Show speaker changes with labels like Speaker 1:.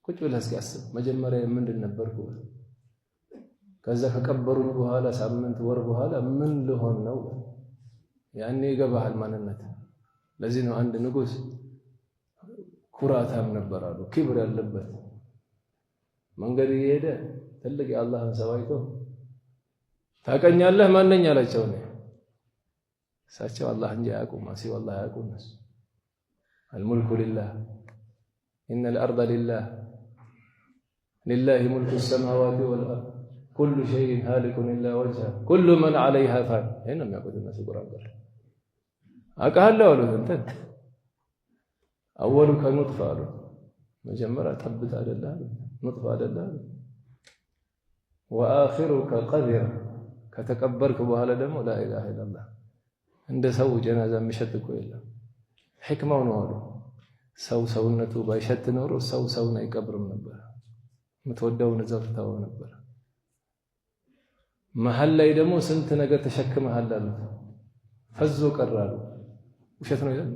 Speaker 1: ቁጭ ብለህ እስኪ አስብ መጀመሪያ ምንድን ነበርኩ? ከዛ ከቀበሩኝ በኋላ ሳምንት ወር በኋላ ምን ልሆን ነው? ያኔ ይገባሃል ማንነት። ለዚህ ነው አንድ ንጉስ ኩራታም ነበር አሉ፣ ክብር ያለበት መንገድ እየሄደ ትልቅ የአላህን ሰው አይቶ ታውቀኛለህ ማንኛ አላቸው። እሳቸው አላህ እንጂ አያውቁም፣ ሲው አላህ አያውቁም። አልሙልኩ ሊላህ ኢነል አርደ ሊላህ ሊላሂ ሙልኩ ሰማዋቲ ወልአርድ ኩሉ ሸይኢን ሃሊኩን ኢላ ወጅሀ ኩሉ መን ዐለይሃ ፋን። ይሄን ነው የሚያውቁት እነሱ ቁርአን ቀር አውቃለሁ አሉት። እንትን አወሉ ከኑጥፋ አሉት። መጀመሪያ ጠብታ አይደለ አሉት፣ ኑጥፋ አይደለ አሉት። ወአኺሩ ከቀድር ከተቀበርክ በኋላ ደግሞ ላኢላሃ ኢለላህ። እንደ ሰው ጀናዛ የሚሸት እኮ የለም። ሕክማው ነው አሉ። ሰው ሰውነቱ ባይሸት ኖሮ ሰው ሰውን አይቀብርም ነበር። የምትወደውን እዛው ትተወው ነበር። መሀል ላይ ደግሞ ስንት ነገር ተሸክመሃል አሉት። ፈዞ ቀራሉ። ውሸት ነው ይላል።